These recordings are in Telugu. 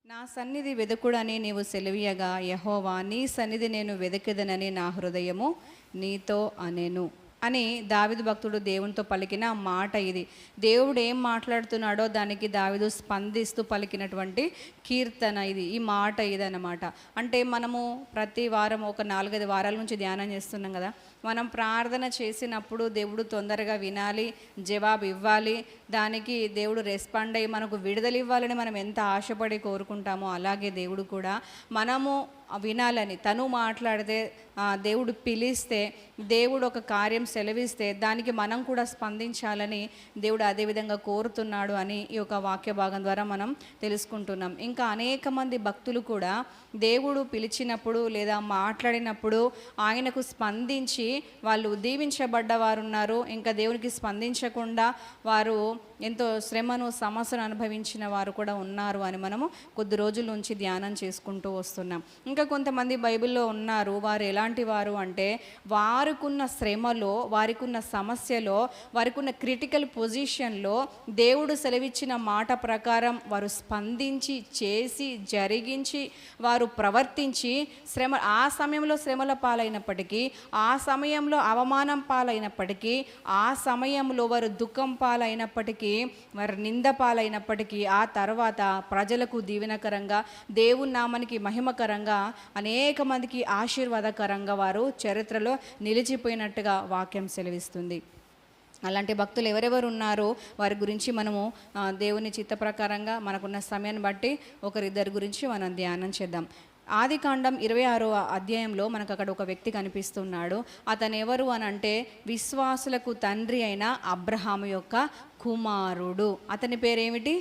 నా సన్నిధి వెదకుడని నీవు సెలవీయగా, యెహోవా నీ సన్నిధి నేను వెదకెదనని నా హృదయము నీతో అనెను అని దావీదు భక్తుడు దేవునితో పలికిన మాట ఇది. దేవుడు ఏం మాట్లాడుతున్నాడో దానికి దావీదు స్పందిస్తూ పలికినటువంటి కీర్తన ఇది, ఈ మాట ఇదన్నమాట. అంటే మనము ప్రతి వారం ఒక 4-5 వారాల నుంచి ధ్యానం చేస్తున్నాం కదా. మనం ప్రార్థన చేసినప్పుడు దేవుడు తొందరగా వినాలి, జవాబు ఇవ్వాలి, దానికి దేవుడు రెస్పాండ్ అయ్యి మనకు విడుదల ఇవ్వాలని మనం ఎంత ఆశపడి కోరుకుంటామో, అలాగే దేవుడు కూడా మనము వినాలని, తను మాట్లాడితే, దేవుడు పిలిస్తే, దేవుడు ఒక కార్యం సెలవిస్తే దానికి మనం కూడా స్పందించాలని దేవుడు అదేవిధంగా కోరుతున్నాడు అని ఈ యొక్క వాక్య భాగం ద్వారా మనం తెలుసుకుంటున్నాం. ఇంకా అనేక మంది భక్తులు కూడా దేవుడు పిలిచినప్పుడు లేదా మాట్లాడినప్పుడు ఆయనకు స్పందించి వాళ్ళు దీవించబడ్డవారు ఉన్నారు. ఇంకా దేవునికి స్పందించకుండా వారు ఎంతో శ్రమను సమస్యను అనుభవించిన వారు కూడా ఉన్నారు అని మనము కొద్ది రోజుల నుంచి ధ్యానం చేసుకుంటూ వస్తున్నాం. ఇంకా కొంతమంది బైబిల్లో ఉన్నారు, వారు ఎలాంటి వారు అంటే వారికున్న శ్రమలో, వారికున్న సమస్యలో, వారికున్న క్రిటికల్ పొజిషన్లో దేవుడు సెలవిచ్చిన మాట ప్రకారం వారు స్పందించి, చేసి, జరిగించి, వారు ప్రవర్తించి ఆ సమయంలో శ్రమల పాలైనప్పటికీ, ఆ సమయంలో అవమానం పాలైనప్పటికీ, ఆ సమయంలో వారు దుఃఖం పాలైనప్పటికీ, వారు నింద పాలైనప్పటికీ, ఆ తర్వాత ప్రజలకు దీవెనకరంగా, దేవుని నామానికి మహిమకరంగా, అనేక మందికి ఆశీర్వాదకరంగా వారు చరిత్రలో నిలిచిపోయినట్టుగా వాక్యం సెలవిస్తుంది. అలాంటి భక్తులు ఎవరెవరు ఉన్నారో వారి గురించి మనము దేవుని చిత్త ప్రకారంగా మనకున్న సమయాన్ని బట్టి ఒకరిద్దరి గురించి మనం ధ్యానం చేద్దాం. ఆదికాండం 26వ అధ్యాయంలో మనకు అక్కడ ఒక వ్యక్తి కనిపిస్తున్నాడు. అతను ఎవరు అని అంటే విశ్వాసులకు తండ్రి అయిన అబ్రహాము యొక్క కుమారుడు. అతని పేరేమిటి?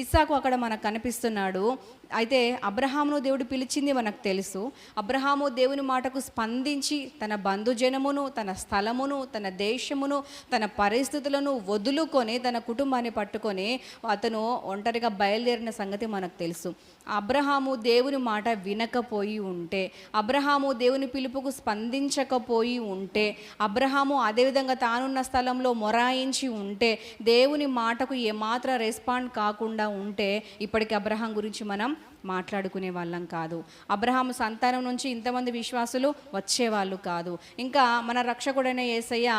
ఇస్సాకు అక్కడ మనకు కనిపిస్తున్నాడు. అయితే అబ్రహామును దేవుడు పిలిచింది మనకు తెలుసు. అబ్రహాము దేవుని మాటకు స్పందించి తన బంధుజనమును, తన స్థలమును, తన దేశమును, తన పరిస్థితులను వదులుకొని తన కుటుంబాన్ని పట్టుకొని అతను ఒంటరిగా బయలుదేరిన సంగతి మనకు తెలుసు. అబ్రహాము దేవుని మాట వినకపోయి ఉంటే, అబ్రహాము దేవుని పిలుపుకు స్పందించకపోయి ఉంటే, అబ్రహాము అదేవిధంగా తానున్న స్థలంలో మొరాయించి ఉంటే, దేవుని మాటకు ఏమాత్రం రెస్పాండ్ కాకుండా ఉంటే ఇప్పటికి అబ్రహాం గురించి మనం మాట్లాడుకునే వాళ్ళం కాదు. అబ్రహాము సంతానం నుంచి ఇంతమంది విశ్వాసులు వచ్చేవాళ్ళు కాదు. ఇంకా మన రక్షకుడైన యేసయ్య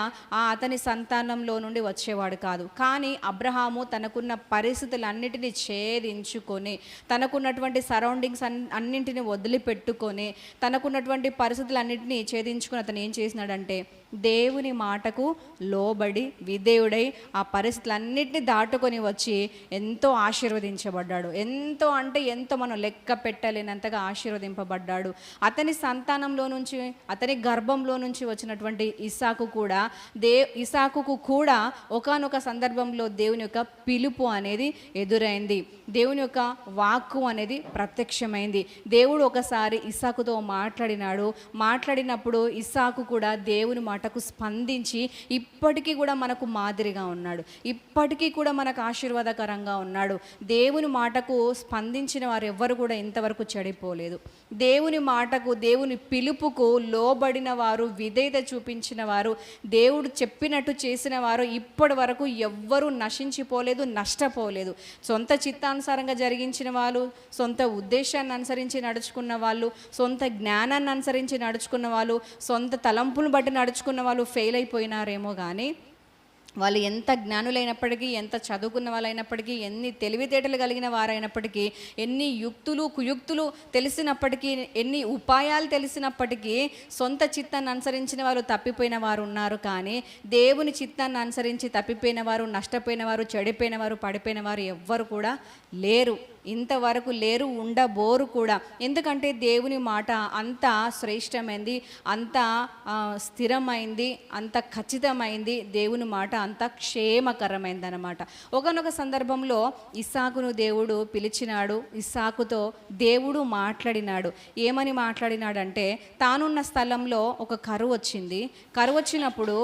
అతని సంతానంలో నుండి వచ్చేవాడు కాదు. కానీ అబ్రహాము తనకున్న పరిస్థితులన్నిటినీ ఛేదించుకొని, తనకున్నటువంటి సరౌండింగ్స్ అన్నింటినీ వదిలిపెట్టుకొని, తనకున్నటువంటి పరిస్థితులన్నింటినీ ఛేదించుకొని అతను ఏం చేసినాడంటే దేవుని మాటకు లోబడి విధేయుడై ఆ పరిస్థితులన్నింటినీ దాటుకొని వచ్చి ఎంతో ఆశీర్వదించబడ్డాడు. ఎంతో అంటే ఎంతో మనం లెక్క పెట్టలేనంతగా ఆశీర్వదింపబడ్డాడు. అతని సంతానంలో నుంచి, అతని గర్భంలో నుంచి వచ్చినటువంటి ఇసాకుకు కూడా ఒకానొక సందర్భంలో దేవుని యొక్క పిలుపు అనేది ఎదురైంది. దేవుని యొక్క వాక్కు అనేది ప్రత్యక్షమైంది. దేవుడు ఒకసారి ఇస్సాకుతో మాట్లాడినప్పుడు ఇస్సాకు కూడా దేవుని మాటకు స్పందించి ఇప్పటికీ కూడా మనకు మాదిరిగా ఉన్నాడు. ఇప్పటికీ కూడా మనకు ఆశీర్వాదకరంగా ఉన్నాడు. దేవుని మాటకు స్పందించిన వారు ఎవ్వరు కూడా ఇంతవరకు చెడిపోలేదు. దేవుని మాటకు, దేవుని పిలుపుకు లోబడిన వారు, విధేయత చూపించిన వారు, దేవుడు చెప్పినట్టు చేసిన వారు ఇప్పటి వరకు ఎవ్వరూ నశించిపోలేదు, నష్టపోలేదు. సొంత చిత్తానుసారంగా జరిగించిన వాళ్ళు, సొంత ఉద్దేశాన్ని అనుసరించి నడుచుకున్న వాళ్ళు, సొంత జ్ఞానాన్ని అనుసరించి నడుచుకున్న వాళ్ళు, సొంత తలంపులను బట్టి నడుచుకున్న వాళ్ళు ఫెయిల్ అయిపోయినారేమో కానీ వాళ్ళు ఎంత జ్ఞానులైనప్పటికీ, ఎంత చదువుకున్న వాళ్ళైనప్పటికీ, ఎన్ని తెలివితేటలు కలిగిన వారైనప్పటికీ, ఎన్ని యుక్తులు కుయుక్తులు తెలిసినప్పటికీ, ఎన్ని ఉపాయాలు తెలిసినప్పటికీ సొంత చిత్తాన్ని అనుసరించిన వారు తప్పిపోయిన వారు ఉన్నారు. కానీ దేవుని చిత్తాన్ని అనుసరించి తప్పిపోయిన వారు, నష్టపోయిన వారు, చెడిపోయిన వారు, పడిపోయిన వారు ఎవ్వరు కూడా లేరు. ఇంతవరకు లేరు, ఉండబోరు కూడా. ఎందుకంటే దేవుని మాట అంత శ్రేష్టమైంది, అంత స్థిరమైంది, అంత ఖచ్చితమైంది. దేవుని మాట అంత క్షేమకరమైంది అన్నమాట. ఒకనొక సందర్భంలో ఇస్సాకును దేవుడు పిలిచినాడు. ఇస్సాకుతో దేవుడు మాట్లాడినాడు. ఏమని మాట్లాడినాడంటే, తానున్న స్థలంలో ఒక కరువు వచ్చింది. కరువు వచ్చినప్పుడు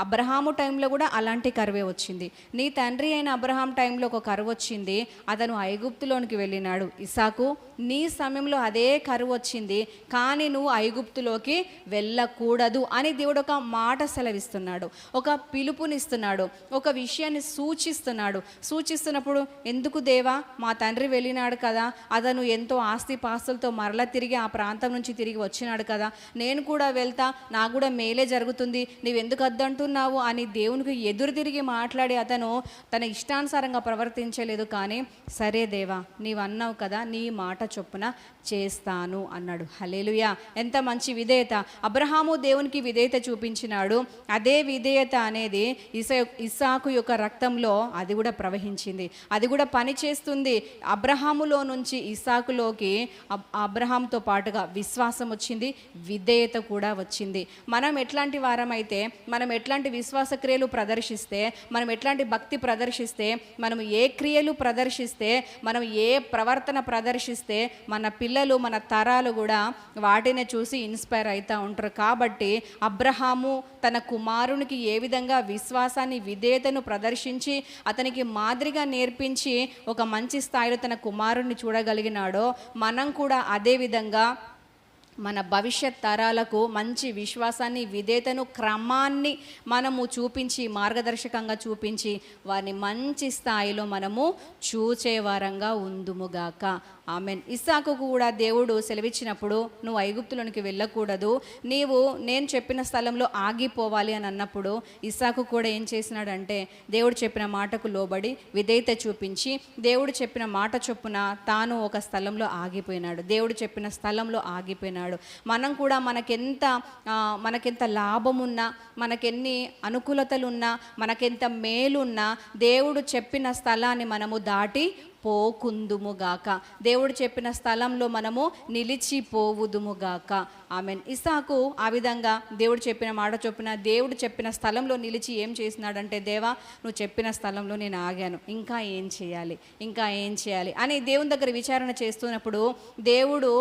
అబ్రహాము టైంలో కూడా అలాంటి కరువే వచ్చింది. నీ తండ్రి అయిన అబ్రహాం టైంలో ఒక కరువు వచ్చింది, అతను ఐగుప్తులోనికి వెళ్ళినాడు. ఇసాకు నీ సమయంలో అదే కరువు వచ్చింది, కానీ నువ్వు ఐగుప్తులోకి వెళ్ళకూడదు అని దేవుడు ఒక మాట సెలవిస్తున్నాడు, ఒక పిలుపునిస్తున్నాడు, ఒక విషయాన్ని సూచిస్తున్నప్పుడు ఎందుకు దేవా, మా తండ్రి వెళ్ళినాడు కదా, అతను ఎంతో ఆస్తిపాస్తులతో మరలా తిరిగి ఆ ప్రాంతం నుంచి తిరిగి వచ్చినాడు కదా, నేను కూడా వెళ్తా, నాకు కూడా మేలే జరుగుతుంది, నీవెందుకు వద్దంటున్నావు అని దేవునికి ఎదురు తిరిగి మాట్లాడి అతను తన ఇష్టానుసారంగా ప్రవర్తించలేదు. కానీ సరే దేవా, నీవు అన్నావు కదా, నీ మాట చొప్పున చేస్తాను అన్నాడు. హల్లెలూయా! ఎంత మంచి విధేయత! అబ్రహాము దేవునికి విధేయత చూపించినాడు. అదే విధేయత అనేది ఇస్సాకు యొక్క రక్తంలో అది కూడా ప్రవహించింది, అది కూడా పనిచేస్తుంది. అబ్రహాములో నుంచి ఇస్సాకులోకి అబ్రహాంతో పాటుగా విశ్వాసం వచ్చింది, విధేయత కూడా వచ్చింది. మనం ఎట్లాంటి వారమైతే, మనం ఎట్లాంటి విశ్వాస క్రియలు ప్రదర్శిస్తే, మనం ఎట్లాంటి భక్తి ప్రదర్శిస్తే, మనం ఏ క్రియలు ప్రదర్శిస్తే, మనం ఏ ప్రవర్తన ప్రదర్శిస్తే, మన పిల్లలు, మన తరాలు కూడా వాటిని చూసి ఇన్స్పైర్ అవుతూ ఉంటారు. కాబట్టి అబ్రహాము తన కుమారునికి ఏ విధంగా విశ్వాసాన్ని, విధేయతను ప్రదర్శించి అతనికి మాదిరిగా నేర్పించి ఒక మంచి స్థాయిలో తన కుమారుణ్ణి చూడగలిగినాడో, మనం కూడా అదే విధంగా మన భవిష్యత్ తరాలకు మంచి విశ్వాసాన్ని, విధేయతను, క్రమాన్ని మనము చూపించి, మార్గదర్శకంగా చూపించి వారిని మంచి స్థాయిలో మనము చూచేవారంగా ఉందుముగాక. ఆమెన్. ఇస్సాకు కూడా దేవుడు సెలవిచ్చినప్పుడు నువ్వు ఐగుప్తులోనికి వెళ్ళకూడదు, నీవు నేను చెప్పిన స్థలంలో ఆగిపోవాలి అని అన్నప్పుడు ఇస్సాకు కూడా ఏం చేసినాడంటే దేవుడు చెప్పిన మాటకు లోబడి విధేయత చూపించి దేవుడు చెప్పిన మాట చొప్పున తాను ఒక స్థలంలో ఆగిపోయినాడు. దేవుడు చెప్పిన స్థలంలో ఆగిపోయినాడు. మనం కూడా మనకెంత లాభమున్నా, మనకెన్ని అనుకూలతలున్నా, మనకెంత మేలున్నా దేవుడు చెప్పిన స్థలాన్ని మనము దాటి పోకుందుముగాక, దేవుడు చెప్పిన స్థలంలో మనము నిలిచిపోవుదుముగాక. ఆమెన్. ఇస్సాకు ఆ విధంగా దేవుడు చెప్పిన మాట చొప్పున దేవుడు చెప్పిన స్థలంలో నిలిచి ఏం చేసినాడంటే, దేవా నువ్వు చెప్పిన స్థలంలో నేను ఆగాను, ఇంకా ఏం చేయాలి అని దేవుని దగ్గర విచారణ చేస్తున్నప్పుడు దేవుడు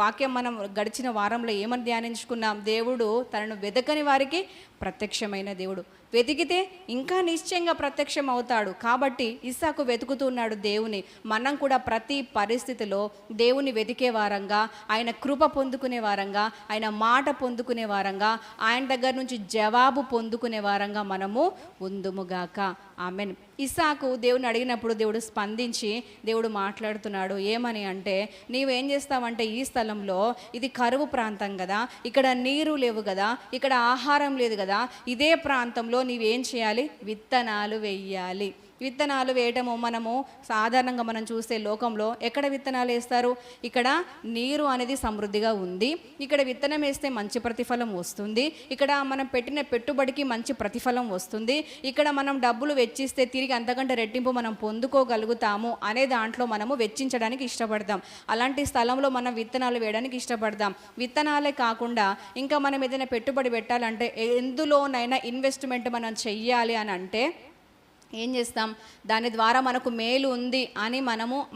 వాక్యం మనం గడిచిన వారంలో ఏమని ధ్యానించుకున్నాం, దేవుడు తనను వెదకని వారికి ప్రత్యక్షమైన దేవుడు, వెతికితే ఇంకా నిశ్చయంగా ప్రత్యక్షం అవుతాడు. కాబట్టి ఇస్సాకు వెతుకుతున్నాడు దేవుని. మనం కూడా ప్రతి పరిస్థితిలో దేవుని వెతికే వారంగా, ఆయన కృప పొందుకునే వారంగా, ఆయన మాట పొందుకునే వారంగా, ఆయన దగ్గర నుంచి జవాబు పొందుకునే వారంగా మనము ఉందుముగాక. ఆమెన్. ఇస్సాకు దేవుని అడిగినప్పుడు దేవుడు స్పందించి దేవుడు మాట్లాడుతున్నాడు. ఏమని అంటే, నీవేం చేస్తావంటే ఈ స్థలంలో ఇది కరువు ప్రాంతం కదా, ఇక్కడ నీరు లేవు కదా, ఇక్కడ ఆహారం లేదు కదా, ఇదే ప్రాంతంలో నీవేం చేయాలి, విత్తనాలు వేయాలి. విత్తనాలు వేయటము మనము సాధారణంగా మనం చూస్తే లోకంలో ఎక్కడ విత్తనాలు వేస్తారు, ఇక్కడ నీరు అనేది సమృద్ధిగా ఉంది, ఇక్కడ విత్తనం వేస్తే మంచి ప్రతిఫలం వస్తుంది, ఇక్కడ మనం పెట్టిన పెట్టుబడికి మంచి ప్రతిఫలం వస్తుంది, ఇక్కడ మనం డబ్బులు వెచ్చిస్తే తిరిగి అంతకంటే రెట్టింపు మనం పొందుకోగలుగుతాము అనే దాంట్లో మనము వెచ్చించడానికి ఇష్టపడతాం. అలాంటి స్థలంలో మనం విత్తనాలు వేయడానికి ఇష్టపడతాం. విత్తనాలే కాకుండా ఇంకా మనం ఏదైనా పెట్టుబడి పెట్టాలంటే, ఎందులోనైనా ఇన్వెస్ట్మెంట్ మనం చెయ్యాలి అని అంటే ఏం చేస్తాం, దాని ద్వారా మనకు మేలు ఉంది అని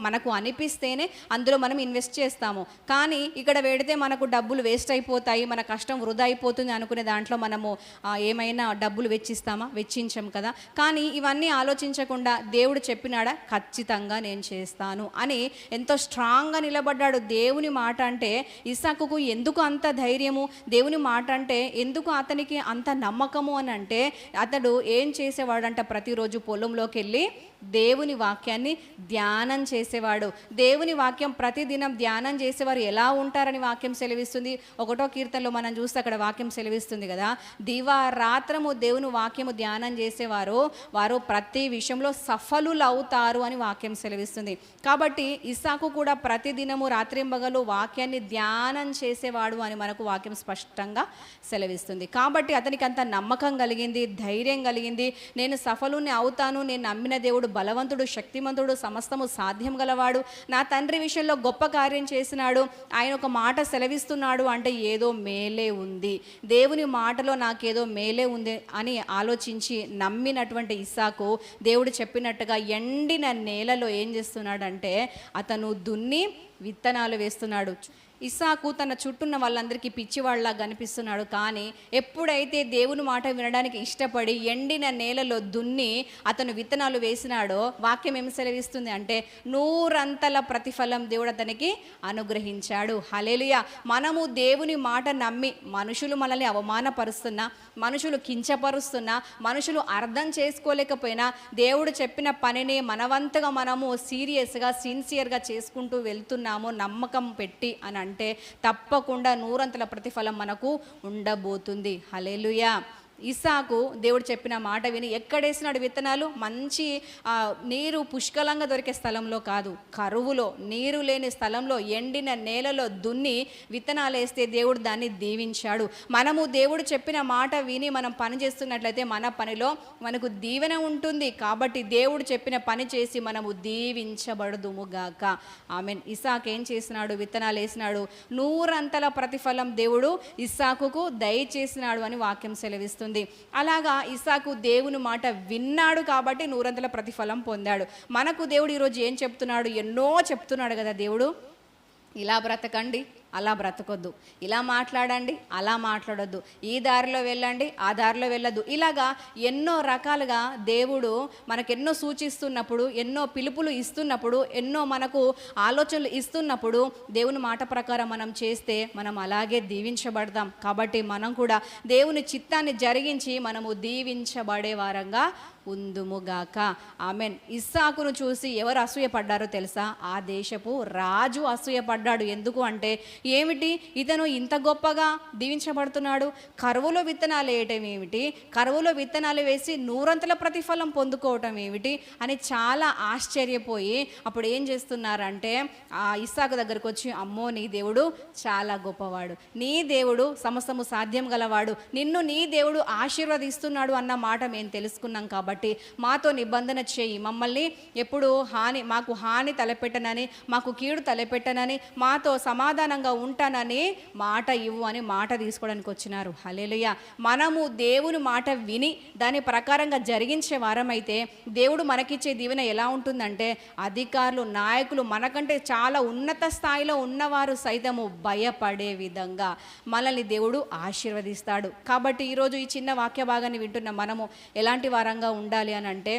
మనకు అనిపిస్తేనే అందులో మనం ఇన్వెస్ట్ చేస్తాము. కానీ ఇక్కడ పెడితే మనకు డబ్బులు వేస్ట్ అయిపోతాయి, మన కష్టం వృధా అయిపోతుంది అనుకునే దాంట్లో మనము ఏమైనా డబ్బులు వెచ్చించం కదా. కానీ ఇవన్నీ ఆలోచించకుండా దేవుడు చెప్పినాడా, ఖచ్చితంగా నేను చేస్తాను అని ఎంతో స్ట్రాంగ్గా నిలబడ్డాడు. దేవుని మాట అంటే ఇస్సాకుకు ఎందుకు అంత ధైర్యము, దేవుని మాట అంటే ఎందుకు అతనికి అంత నమ్మకము అని అంటే, అతడు ఏం చేసేవాడంట, ప్రతిరోజు పొలంలోకి వెళ్ళి దేవుని వాక్యాన్ని ధ్యానం చేసేవాడు. దేవుని వాక్యం ప్రతిదినం ధ్యానం చేసేవారు ఎలా ఉంటారని వాక్యం సెలవిస్తుంది. 1వ కీర్తనలో మనం చూస్తే అక్కడ వాక్యం సెలవిస్తుంది కదా, దివారాత్రము దేవుని వాక్యము ధ్యానం చేసేవారు వారు ప్రతి విషయంలో సఫలులు అవుతారు అని వాక్యం సెలవిస్తుంది. కాబట్టి ఇస్సాకు కూడా ప్రతిదినము రాత్రింబగలు వాక్యాన్ని ధ్యానం చేసేవాడు అని మనకు వాక్యం స్పష్టంగా సెలవిస్తుంది. కాబట్టి అతనికి అంత నమ్మకం కలిగింది, ధైర్యం కలిగింది. నేను సఫలుని అవుతాను, నేను నమ్మిన దేవుడు బలవంతుడు, శక్తిమంతుడు, సమస్తము సాధ్యం గలవాడు, నా తండ్రి విషయంలో గొప్ప కార్యం చేసినాడు, ఆయన ఒక మాట సెలవిస్తున్నాడు అంటే ఏదో మేలే ఉంది, దేవుని మాటలో నాకేదో మేలే ఉంది అని ఆలోచించి నమ్మినటువంటి ఇస్సాకు దేవుడు చెప్పినట్టుగా ఎండిన నేలలో ఏం చేస్తున్నాడంటే అతను దున్ని విత్తనాలు వేస్తున్నాడు. ఇస్సాకు తన చుట్టూన్న వాళ్ళందరికీ పిచ్చివాళ్ళలా కనిపిస్తున్నాడు. కానీ ఎప్పుడైతే దేవుని మాట వినడానికి ఇష్టపడి ఎండిన నేలలో దున్ని అతను విత్తనాలు వేసినాడో వాక్యం ఏమి సెలవిస్తుంది అంటే 100 ప్రతిఫలం దేవుడు అతనికి అనుగ్రహించాడు. హల్లెలూయా. మనము దేవుని మాట నమ్మి మనుషులు మనల్ని అవమానపరుస్తున్నా, మనుషులు కించపరుస్తున్నా, మనుషులు అర్థం చేసుకోలేకపోయినా దేవుడు చెప్పిన పనిని మనవంతగా మనము సీరియస్గా సిన్సియర్గా చేసుకుంటూ వెళ్తున్నాము నమ్మకం పెట్టి అని అంటే తప్పకుండా 100 ప్రతిఫలం మనకు ఉండబోతుంది. హల్లెలూయా. ఇస్సాకు దేవుడు చెప్పిన మాట విని ఎక్కడేసినాడు విత్తనాలు? మంచి నీరు పుష్కలంగా దొరికే స్థలంలో కాదు, కరువులో, నీరు లేని స్థలంలో, ఎండిన నేలలో దున్ని విత్తనాలు వేస్తే దేవుడు దాన్ని దీవించాడు. మనము దేవుడు చెప్పిన మాట విని మనం పని చేస్తున్నట్లయితే మన పనిలో మనకు దీవెన ఉంటుంది. కాబట్టి దేవుడు చెప్పిన పని చేసి మనము దీవించబడదుముగాక. ఆమెన్. ఇస్సాకు ఏం చేసినాడు? విత్తనాలు వేసినాడు. 100 ప్రతిఫలం దేవుడు ఇస్సాకుకు దయచేసినాడు అని వాక్యం సెలవిస్తుంది. అలాగా ఇస్సాకు దేవుని మాట విన్నాడు కాబట్టి 100 ప్రతిఫలం పొందాడు. మనకు దేవుడు ఈరోజు ఏం చెప్తున్నాడు? ఎన్నో చెప్తున్నాడు కదా దేవుడు. ఇలా బ్రతకండి, అలా బ్రతకొద్దు, ఇలా మాట్లాడండి, అలా మాట్లాడొద్దు, ఈ దారిలో వెళ్ళండి, ఆ దారిలో వెళ్ళొద్దు. ఇలాగా ఎన్నో రకాలుగా దేవుడు మనకెన్నో సూచిస్తున్నప్పుడు, ఎన్నో పిలుపులు ఇస్తున్నప్పుడు, ఎన్నో మనకు ఆలోచనలు ఇస్తున్నప్పుడు దేవుని మాట ప్రకారం మనం చేస్తే మనం అలాగే దీవించబడతాం. కాబట్టి మనం కూడా దేవుని చిత్తాన్ని జరిగించి మనము దీవించబడే వారంగా ఉందుముగాక. ఆమెన్. ఇస్సాకును చూసి ఎవరు అసూయపడ్డారో తెలుసా? ఆ దేశపు రాజు అసూయపడ్డాడు. ఎందుకు అంటే ఏమిటి, ఇతను ఇంత గొప్పగా దీవించబడుతున్నాడు, కరువులో విత్తనాలు వేయటం ఏమిటి, కరువులో విత్తనాలు వేసి 100 ప్రతిఫలం పొందుకోవటం ఏమిటి అని చాలా ఆశ్చర్యపోయి అప్పుడు ఏం చేస్తున్నారంటే ఆ ఇస్సాకు దగ్గరకు వచ్చి, అమ్మో నీ దేవుడు చాలా గొప్పవాడు, నీ దేవుడు సమస్తము సాధ్యం గలవాడు, నిన్ను నీ దేవుడు ఆశీర్వదిస్తున్నాడు అన్న మాట మేము తెలుసుకున్నాం. కాబట్టి మాతో నిబంధన చేయి, మమ్మల్ని ఎప్పుడు మాకు హాని తలపెట్టనని, మాకు కీడు తలపెట్టనని, మాతో సమాధానంగా ఉంటానని మాట ఇవ్వు అని మాట తీసుకోవడానికి వచ్చినారు. హల్లెలూయా. మనము దేవుని మాట విని దాని ప్రకారంగా జరిగించే వారమైతే దేవుడు మనకిచ్చే దీవెన ఎలా ఉంటుందంటే అధికారులు, నాయకులు, మనకంటే చాలా ఉన్నత స్థాయిలో ఉన్నవారు సైతము భయపడే విధంగా మనల్ని దేవుడు ఆశీర్వదిస్తాడు. కాబట్టి ఈరోజు ఈ చిన్న వాక్య భాగాన్ని వింటున్న మనము ఎలాంటి వారంగా ఉండాలి అని అంటే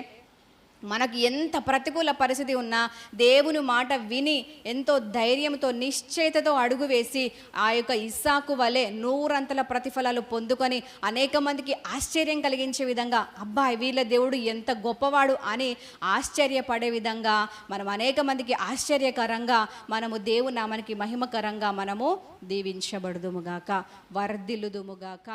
మనకు ఎంత ప్రతికూల పరిస్థితి ఉన్నా దేవుని మాట విని ఎంతో ధైర్యంతో నిశ్చయితతో అడుగు వేసి ఆ యొక్క ఇస్సాకు వలె 100 ప్రతిఫలాలు పొందుకొని అనేక మందికి ఆశ్చర్యం కలిగించే విధంగా అబ్బాయి వీళ్ళ దేవుడు ఎంత గొప్పవాడు అని ఆశ్చర్యపడే విధంగా మనం అనేక మందికి ఆశ్చర్యకరంగా మనము దేవుని నామానికి మహిమకరంగా మనము దీవించబడుదుముగాక, వర్ధిల్లుదుముగాక.